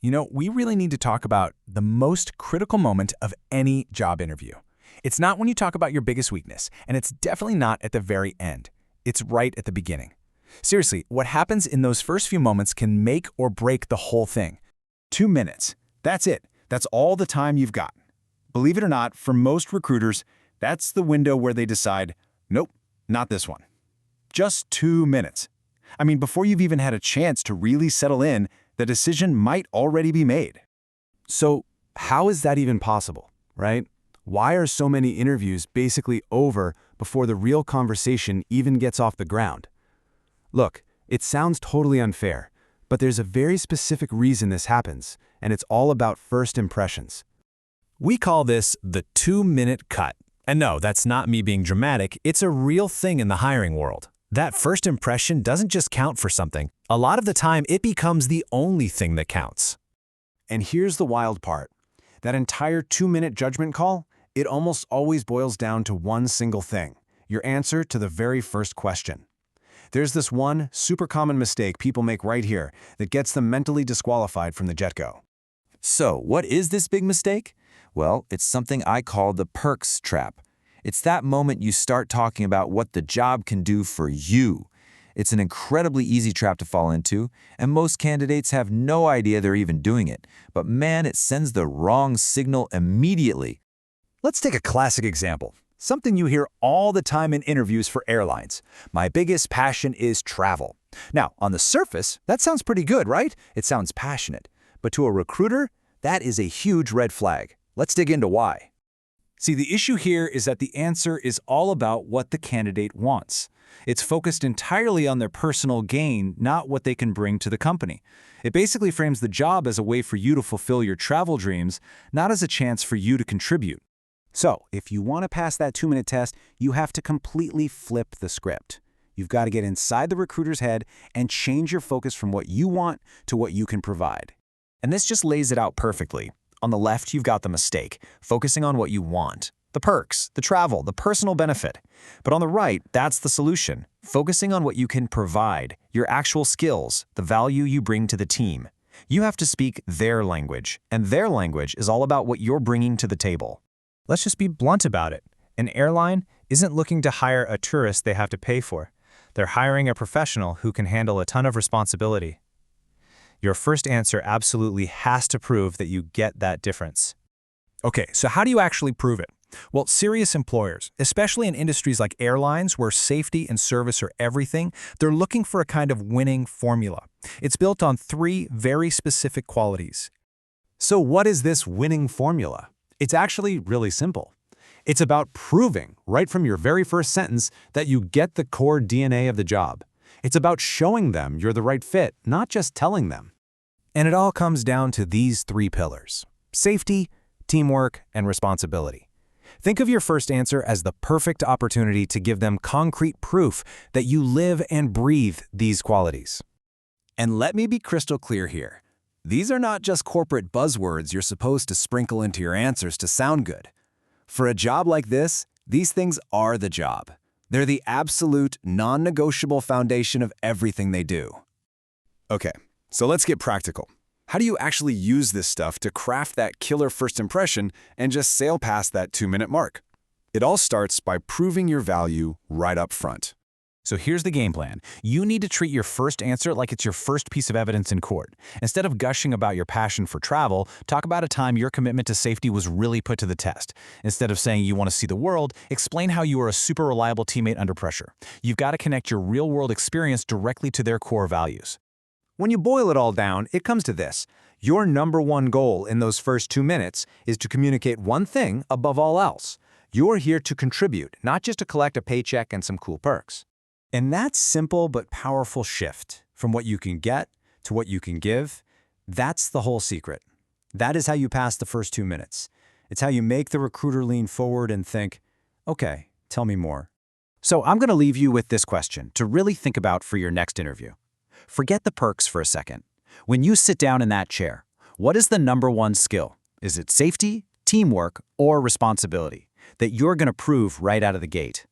We really need to talk about the most critical moment of any job interview. It's not when you talk about your biggest weakness, and it's definitely not at the very end. It's right at the beginning. Seriously, what happens in those first few moments can make or break the whole thing. 2 minutes. That's it. That's all the time you've got. Believe it or not, for most recruiters, that's the window where they decide, nope, not this one. Just 2 minutes. I mean, before you've even had a chance to really settle in, the decision might already be made. So how is that even possible, right? Why are so many interviews basically over before the real conversation even gets off the ground? Look, it sounds totally unfair, but there's a very specific reason this happens, and it's all about first impressions. We call this the 2-minute cut. And no, that's not me being dramatic, it's a real thing in the hiring world. That first impression doesn't just count for something. A lot of the time, it becomes the only thing that counts. And here's the wild part. That entire 2-minute judgment call, it almost always boils down to one single thing, your answer to the very first question. There's this one super common mistake people make right here that gets them mentally disqualified from the get-go. So, what is this big mistake? Well, it's something I call the perks trap. It's that moment you start talking about what the job can do for you. It's an incredibly easy trap to fall into, and most candidates have no idea they're even doing it. But man, it sends the wrong signal immediately. Let's take a classic example. Something you hear all the time in interviews for airlines. My biggest passion is travel. Now, on the surface, that sounds pretty good, right? It sounds passionate. But to a recruiter, that is a huge red flag. Let's dig into why. See, the issue here is that the answer is all about what the candidate wants. It's focused entirely on their personal gain, not what they can bring to the company. It basically frames the job as a way for you to fulfill your travel dreams, not as a chance for you to contribute. So, if you want to pass that 2-minute test, you have to completely flip the script. You've got to get inside the recruiter's head and change your focus from what you want to what you can provide. And this just lays it out perfectly. On the left, you've got the mistake, focusing on what you want, the perks, the travel, the personal benefit. But on the right, that's the solution, focusing on what you can provide, your actual skills, the value you bring to the team. You have to speak their language, and their language is all about what you're bringing to the table. Let's just be blunt about it. An airline isn't looking to hire a tourist they have to pay for. They're hiring a professional who can handle a ton of responsibility. Your first answer absolutely has to prove that you get that difference. Okay, so how do you actually prove it? Well, serious employers, especially in industries like airlines where safety and service are everything, they're looking for a kind of winning formula. It's built on 3 very specific qualities. So what is this winning formula? It's actually really simple. It's about proving, right from your very first sentence, that you get the core DNA of the job. It's about showing them you're the right fit, not just telling them. And it all comes down to these 3 pillars: safety, teamwork, and responsibility. Think of your first answer as the perfect opportunity to give them concrete proof that you live and breathe these qualities. And let me be crystal clear here. These are not just corporate buzzwords you're supposed to sprinkle into your answers to sound good. For a job like this, these things are the job. They're the absolute, non-negotiable foundation of everything they do. Okay, so let's get practical. How do you actually use this stuff to craft that killer first impression and just sail past that 2-minute mark? It all starts by proving your value right up front. So here's the game plan. You need to treat your first answer like it's your first piece of evidence in court. Instead of gushing about your passion for travel, talk about a time your commitment to safety was really put to the test. Instead of saying you want to see the world, explain how you are a super reliable teammate under pressure. You've got to connect your real-world experience directly to their core values. When you boil it all down, it comes to this. Your #1 goal in those first 2 minutes is to communicate one thing above all else. You're here to contribute, not just to collect a paycheck and some cool perks. And that simple but powerful shift from what you can get to what you can give, that's the whole secret. That is how you pass the first 2 minutes. It's how you make the recruiter lean forward and think, okay, tell me more. So I'm going to leave you with this question to really think about for your next interview. Forget the perks for a second. When you sit down in that chair, what is the #1 skill? Is it safety, teamwork, or responsibility that you're going to prove right out of the gate?